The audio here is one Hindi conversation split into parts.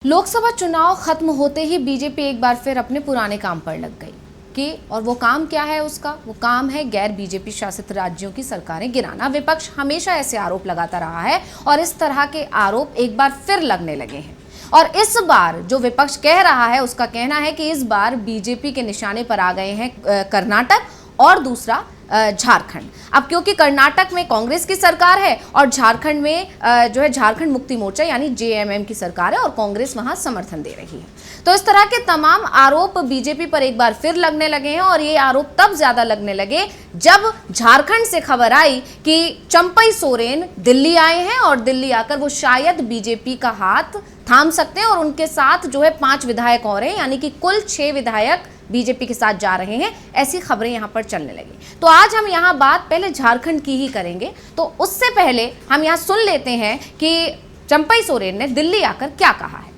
लोकसभा चुनाव खत्म होते ही बीजेपी एक बार फिर अपने पुराने काम पर लग गई और वो काम क्या है उसका? वो काम है गैर बीजेपी शासित राज्यों की सरकारें गिराना। विपक्ष हमेशा ऐसे आरोप लगाता रहा है और इस तरह के आरोप एक बार फिर लगने लगे हैं। और इस बार जो विपक्ष कह रहा है उसका कहना है कि इस बार बीजेपी के निशाने पर आ गए हैं कर्नाटक और दूसरा झारखंड। अब क्योंकि कर्नाटक में कांग्रेस की सरकार है और झारखंड में जो है झारखंड मुक्ति मोर्चा यानी जेएमएम की सरकार है और कांग्रेस वहां समर्थन दे रही है, तो इस तरह के तमाम आरोप बीजेपी पर एक बार फिर लगने लगे हैं। और ये आरोप तब ज्यादा लगने लगे जब झारखंड से खबर आई कि चंपई सोरेन दिल्ली आए हैं और दिल्ली आकर वो शायद बीजेपी का हाथ थाम सकते हैं और उनके साथ जो है 5 विधायक और हैं, यानी कि कुल 6 विधायक बीजेपी के साथ जा रहे हैं। ऐसी खबरें यहां पर चलने लगी। तो आज हम यहां बात पहले झारखंड की ही करेंगे, तो उससे पहले हम यहां सुन लेते हैं कि चंपई सोरेन ने दिल्ली आकर क्या कहा है।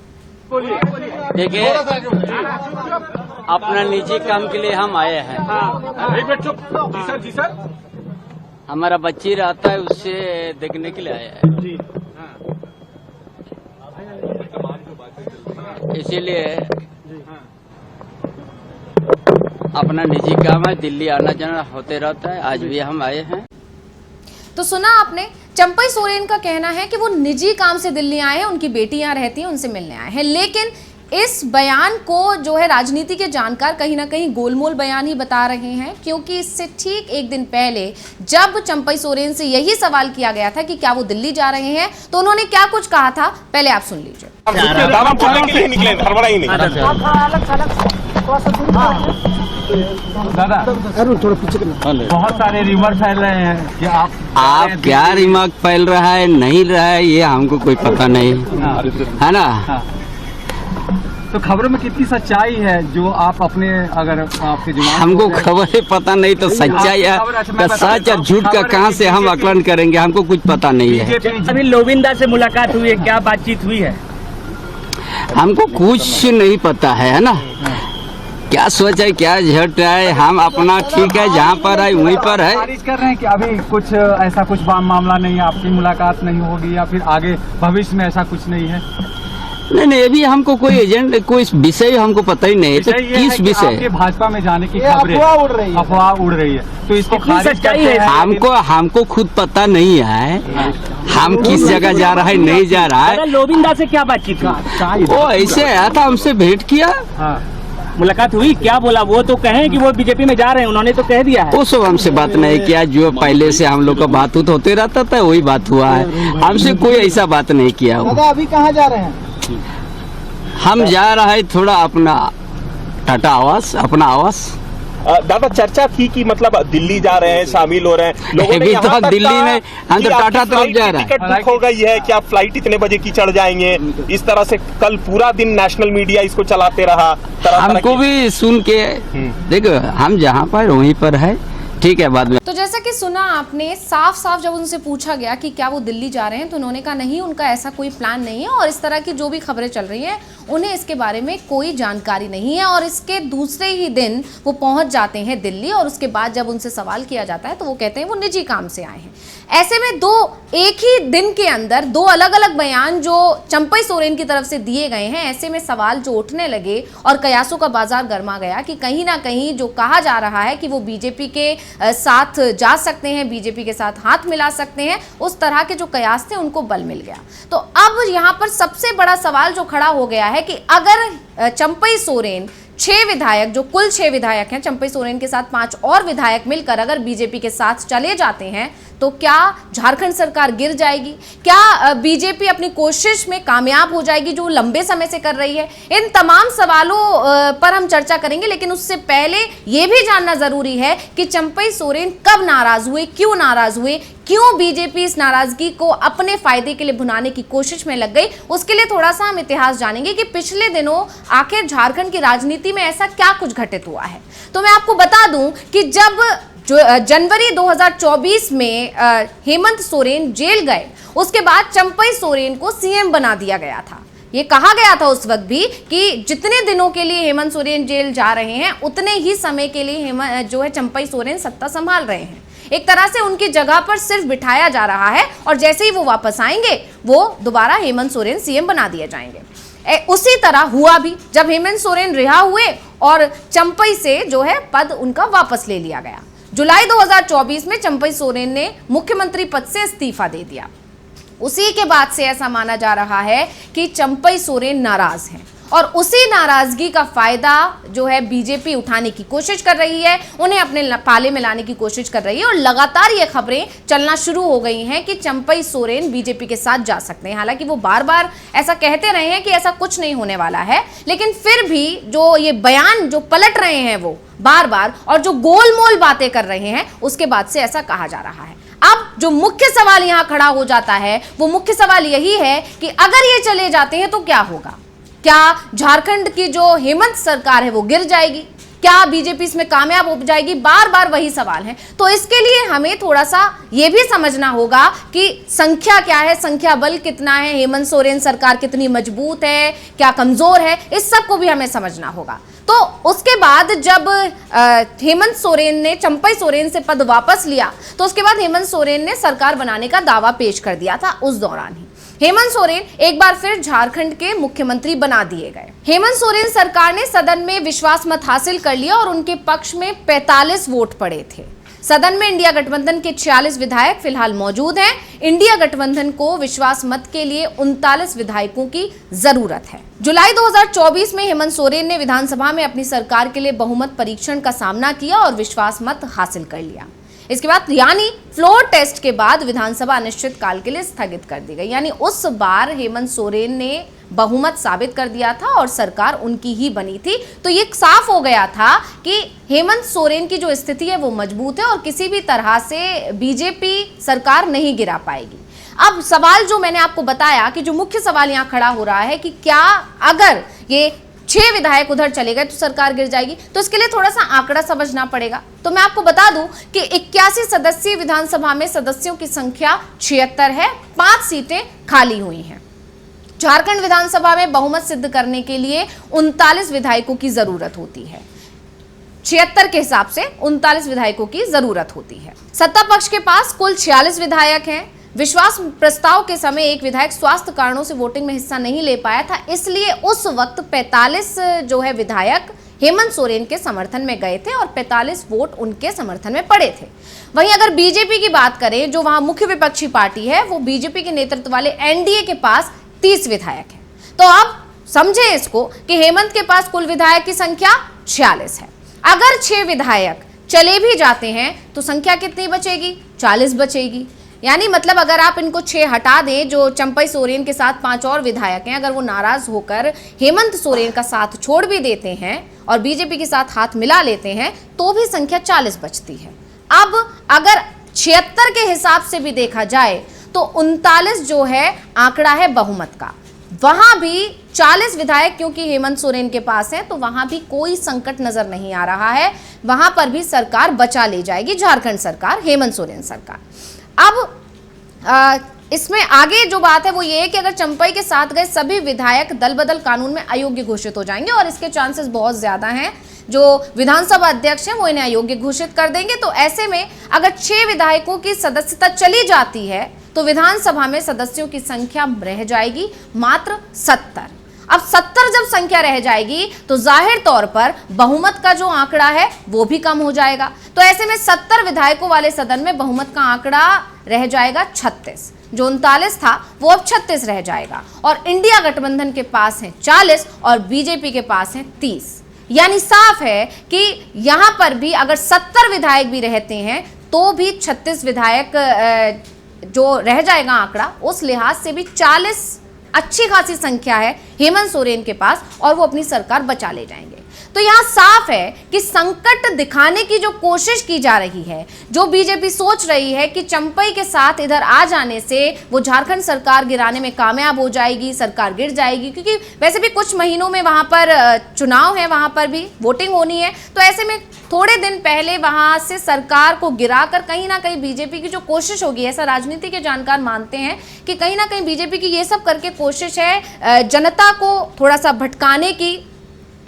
देखिए, अपना निजी काम के लिए हम आए हैं। जी सर। हमारा बच्ची रहता है, उससे देखने के लिए आए हैं। इसीलिए अपना निजी काम है, दिल्ली आना जाना होते रहता है। आज भी हम आए हैं। तो सुना आपने, चंपई सोरेन का कहना है कि वो निजी काम से दिल्ली आए हैं, उनकी बेटी यहाँ रहती है, उनसे मिलने आए हैं। लेकिन इस बयान को जो है राजनीति के जानकार कहीं ना कहीं गोलमोल बयान ही बता रहे हैं, क्योंकि इससे ठीक एक दिन पहले जब चंपई सोरेन से यही सवाल किया गया था कि क्या वो दिल्ली जा रहे हैं, तो उन्होंने क्या कुछ कहा था, पहले आप सुन लीजिए। दादा थोड़ा पीछे बहुत सारे रिमर फैल रहे हैं कि आप क्या रिमार्क फैल रहा है नहीं रहा है ये हमको कोई पता नहीं है ना। तो खबरों में कितनी सच्चाई है जो आप अपने अगर आपके दिमाग हमको खबर पता नहीं तो सच्चाई या सच और झूठ का कहाँ से हम आकलन करेंगे, हमको कुछ पता नहीं है। अभी लोविंदा से मुलाकात हुई है, क्या बातचीत हुई है? हमको कुछ नहीं पता है ना, क्या सोच है क्या झट है। हम अपना ठीक है, जहाँ पर है वहीं पर है। खारिज कर रहे हैं कि अभी कुछ ऐसा कुछ मामला नहीं है, आपकी मुलाकात नहीं होगी या फिर आगे भविष्य में ऐसा कुछ नहीं है? नहीं, अभी हमको कोई एजेंट कोई विषय हमको पता ही नहीं है। तो किस विषय? भाजपा में जाने की खबरें अफवाह उड़ रही है, तो इसको खारिज करते हैं। हमको खुद पता नहीं है हम किस जगह जा रहा है नहीं जा रहा है। लोविंदा से क्या बातचीत हुई? वो ऐसे आया था, हमसे भेंट किया, मुलाकात हुई, क्या बोला? वो तो कहें कि वो बीजेपी में जा रहे हैं, उन्होंने तो कह दिया है। वो सब हमसे बात नहीं किया, जो पहले से हम लोग का बात होते रहता था वही बात हुआ है। हमसे कोई ऐसा बात नहीं किया। अभी कहाँ जा रहे हैं? हम जा रहे हैं थोड़ा अपना टाटा आवास, अपना आवास। दादा चर्चा थी कि मतलब दिल्ली जा रहे हैं, शामिल हो रहे हैं लोगों ने। तो दिल्ली नहीं, हम तो टाटा तरफ जा रहे हैं। टिकट बुक हो गई है कि आप फ्लाइट इतने बजे की चढ़ जाएंगे, इस तरह से कल पूरा दिन नेशनल मीडिया इसको चलाते रहा। हमको भी सुन के देखो, हम जहाँ पर वहीं पर है, ठीक है। बाद में तो जैसा कि सुना आपने, साफ साफ जब उनसे पूछा गया कि क्या वो दिल्ली जा रहे हैं, तो उन्होंने कहा नहीं, उनका ऐसा कोई प्लान नहीं है और इस तरह की जो भी खबरें चल रही हैं उन्हें इसके बारे में कोई जानकारी नहीं है। और इसके दूसरे ही दिन वो पहुंच जाते हैं दिल्ली और उसके बाद जब उनसे सवाल किया जाता है तो वो कहते हैं वो निजी काम से आए हैं। ऐसे में एक ही दिन के अंदर 2 अलग अलग बयान जो चंपई सोरेन की तरफ से दिए गए हैं, ऐसे में सवाल जो उठने लगे और कयासों का बाजार गर्मा गया कि कहीं ना कहीं जो कहा जा रहा है कि वो बीजेपी के साथ जा सकते हैं, बीजेपी के साथ हाथ मिला सकते हैं, उस तरह के जो कयास थे उनको बल मिल गया। तो अब यहाँ पर सबसे बड़ा सवाल जो खड़ा हो गया है कि अगर चंपई सोरेन 6 विधायक, जो कुल 6 विधायक हैं, चंपई सोरेन के साथ 5 और विधायक मिलकर अगर बीजेपी के साथ चले जाते हैं तो क्या झारखंड सरकार गिर जाएगी? क्या बीजेपी अपनी कोशिश में कामयाब हो जाएगी जो लंबे समय से कर रही है? इन तमाम सवालों पर हम चर्चा करेंगे, लेकिन उससे पहले यह भी जानना जरूरी है कि चंपई सोरेन कब नाराज हुए, क्यों नाराज हुए, क्यों बीजेपी इस नाराजगी को अपने फायदे के लिए भुनाने की कोशिश में लग गई। उसके लिए थोड़ा सा हम इतिहास जानेंगे कि पिछले दिनों आखिर झारखंड की राजनीति में ऐसा क्या कुछ घटित हुआ है। तो मैं आपको बता दूं कि जब जनवरी 2024 में हेमंत सोरेन जेल गए, उसके बाद चंपई सोरेन को सीएम बना दिया गया था। ये कहा गया था उस वक्त भी कि जितने दिनों के लिए हेमंत सोरेन जेल जा रहे हैं उतने ही समय के लिए जो है चंपई सोरेन सत्ता संभाल रहे हैं। एक तरह से उनकी जगह पर सिर्फ बिठाया जा रहा है और जैसे ही वो वापस आएंगे वो दोबारा हेमंत सोरेन सीएम बना दिए जाएंगे। उसी तरह हुआ भी जब हेमंत सोरेन रिहा हुए और चंपई से जो है पद उनका वापस ले लिया गया। जुलाई 2024 में चंपई सोरेन ने मुख्यमंत्री पद से इस्तीफा दे दिया। उसी के बाद से ऐसा माना जा रहा है कि चंपई सोरेन नाराज हैं और उसी नाराजगी का फायदा जो है बीजेपी उठाने की कोशिश कर रही है, उन्हें अपने पाले में लाने की कोशिश कर रही है और लगातार ये खबरें चलना शुरू हो गई हैं कि चंपई सोरेन बीजेपी के साथ जा सकते हैं। हालांकि वो बार बार ऐसा कहते रहे हैं कि ऐसा कुछ नहीं होने वाला है, लेकिन फिर भी जो ये बयान जो पलट रहे हैं वो बार बार और जो गोलमोल बातें कर रहे हैं उसके बाद से ऐसा कहा जा रहा है। अब जो मुख्य सवाल यहां खड़ा हो जाता है वो मुख्य सवाल यही है कि अगर ये चले जाते हैं तो क्या होगा? क्या झारखंड की जो हेमंत सरकार है वो गिर जाएगी? क्या बीजेपी इसमें कामयाब हो जाएगी? बार बार वही सवाल है। तो इसके लिए हमें थोड़ा सा ये भी समझना होगा कि संख्या क्या है, संख्या बल कितना है, हेमंत सोरेन सरकार कितनी मजबूत है, क्या कमजोर है, इस सब को भी हमें समझना होगा। तो उसके बाद जब हेमंत सोरेन ने चंपई सोरेन से पद वापस लिया तो उसके बाद हेमंत सोरेन ने सरकार बनाने का दावा पेश कर दिया था। उस दौरान ही हेमंत सोरेन एक बार फिर झारखंड के मुख्यमंत्री बना दिए गए। हेमंत सोरेन सरकार ने सदन में विश्वास मत हासिल कर लिया और उनके पक्ष में 45 वोट पड़े थे। सदन में इंडिया गठबंधन के 46 विधायक फिलहाल मौजूद हैं। इंडिया गठबंधन को विश्वास मत के लिए 39 विधायकों की जरूरत है। जुलाई 2024 में हेमंत सोरेन ने विधानसभा में अपनी सरकार के लिए बहुमत परीक्षण का सामना किया और विश्वास मत हासिल कर लिया। इसके बाद यानी फ्लोर टेस्ट के बाद विधानसभा अनिश्चित काल के लिए स्थगित कर दी गई। यानी उस बार हेमंत सोरेन ने बहुमत साबित कर दिया था और सरकार उनकी ही बनी थी। तो ये साफ हो गया था कि हेमंत सोरेन की जो स्थिति है वो मजबूत है और किसी भी तरह से बीजेपी सरकार नहीं गिरा पाएगी। अब सवाल जो मैंने आपको बताया कि जो मुख्य सवाल यहाँ खड़ा हो रहा है कि क्या अगर ये 6 विधायक उधर चले गए तो सरकार गिर जाएगी, तो इसके लिए थोड़ा सा आंकड़ा समझना पड़ेगा। तो मैं आपको बता दूं कि 81 सदस्यीय विधानसभा में सदस्यों की संख्या 76 है, 5 सीटें खाली हुई हैं। झारखंड विधानसभा में बहुमत सिद्ध करने के लिए 39 विधायकों की जरूरत होती है। 76 के हिसाब से 39 विधायकों की जरूरत होती है। सत्ता पक्ष के पास कुल 46 विधायक हैं। विश्वास प्रस्ताव के समय एक विधायक स्वास्थ्य कारणों से वोटिंग में हिस्सा नहीं ले पाया था, इसलिए उस वक्त 45 जो है विधायक हेमंत सोरेन के समर्थन में गए थे और 45 वोट उनके समर्थन में पड़े थे। वहीं अगर बीजेपी की बात करें, जो वहां मुख्य विपक्षी पार्टी है, वो बीजेपी के नेतृत्व वाले एनडीए के पास 30 विधायक है। तो अब समझे इसको कि हेमंत के पास कुल विधायक की संख्या 46 है। अगर 6 विधायक चले भी जाते हैं तो संख्या कितनी बचेगी? 40 बचेगी। यानी मतलब अगर आप इनको 6 हटा दें, जो चंपई सोरेन के साथ 5 और विधायक हैं, अगर वो नाराज होकर हेमंत सोरेन का साथ छोड़ भी देते हैं और बीजेपी के साथ हाथ मिला लेते हैं तो भी संख्या 40 बचती है। अब अगर 76 के हिसाब से भी देखा जाए तो 39 जो है आंकड़ा है बहुमत का। वहां भी 40 विधायक क्योंकि हेमंत सोरेन के पास हैं तो वहां भी कोई संकट नजर नहीं आ रहा है। वहां पर भी सरकार बचा ले जाएगी, झारखंड सरकार, हेमंत सोरेन सरकार। अब इसमें आगे जो बात है वो ये है कि अगर चंपई के साथ गए सभी विधायक दल बदल कानून में अयोग्य घोषित हो जाएंगे और इसके चांसेस बहुत ज्यादा हैं। जो विधानसभा अध्यक्ष हैं वो इन्हें अयोग्य घोषित कर देंगे। तो ऐसे में अगर 6 विधायकों की सदस्यता चली जाती है तो विधानसभा में सदस्यों की संख्या रह जाएगी मात्र 70। अब 70 जब संख्या रह जाएगी तो जाहिर तौर पर बहुमत का जो आंकड़ा है वो भी कम हो जाएगा। तो ऐसे में 70 विधायकों वाले सदन में बहुमत का आंकड़ा रह जाएगा 36। जो 39 था वो अब 36 रह जाएगा और इंडिया गठबंधन के पास है 40 और बीजेपी के पास है 30। यानी साफ है कि यहां पर भी अगर 70 विधायक भी रहते हैं तो भी 36 विधायक जो रह जाएगा आंकड़ा, उस लिहाज से भी 40 अच्छी खासी संख्या है हेमंत सोरेन के पास और वो अपनी सरकार बचा ले जाएंगे। तो यहां साफ है कि संकट दिखाने की जो कोशिश की जा रही है, जो बीजेपी सोच रही है कि चंपई के साथ इधर आ जाने से वो झारखंड सरकार गिराने में कामयाब हो जाएगी, सरकार गिर जाएगी, क्योंकि वैसे भी कुछ महीनों में वहां पर चुनाव है, वहां पर भी वोटिंग होनी है। तो ऐसे में थोड़े दिन पहले वहां से सरकार को गिराकर कहीं ना कहीं बीजेपी की जो कोशिश होगी, ऐसा राजनीति के जानकार मानते हैं कि कहीं ना कहीं बीजेपी की ये सब करके कोशिश है जनता को थोड़ा सा भटकाने की,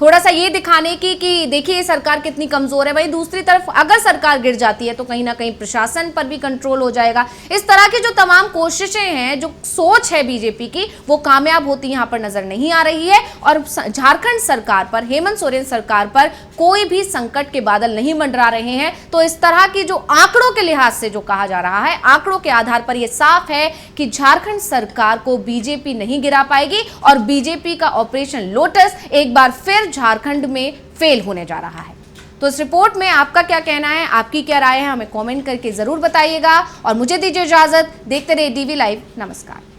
थोड़ा सा ये दिखाने की कि देखिए सरकार कितनी कमजोर है। भाई दूसरी तरफ अगर सरकार गिर जाती है तो कहीं ना कहीं प्रशासन पर भी कंट्रोल हो जाएगा। इस तरह की जो तमाम कोशिशें हैं, जो सोच है बीजेपी की, वो कामयाब होती यहां पर नजर नहीं आ रही है। और झारखंड सरकार पर, हेमंत सोरेन सरकार पर कोई भी संकट के बादल नहीं मंडरा रहे हैं। तो इस तरह की जो आंकड़ों के लिहाज से जो कहा जा रहा है, आंकड़ों के आधार पर यह साफ है कि झारखंड सरकार को बीजेपी नहीं गिरा पाएगी और बीजेपी का ऑपरेशन लोटस एक बार फिर झारखंड में फेल होने जा रहा है। तो इस रिपोर्ट में आपका क्या कहना है, आपकी क्या राय है, हमें कमेंट करके जरूर बताइएगा। और मुझे दीजिए इजाजत, देखते रहिए डीवी लाइव। नमस्कार।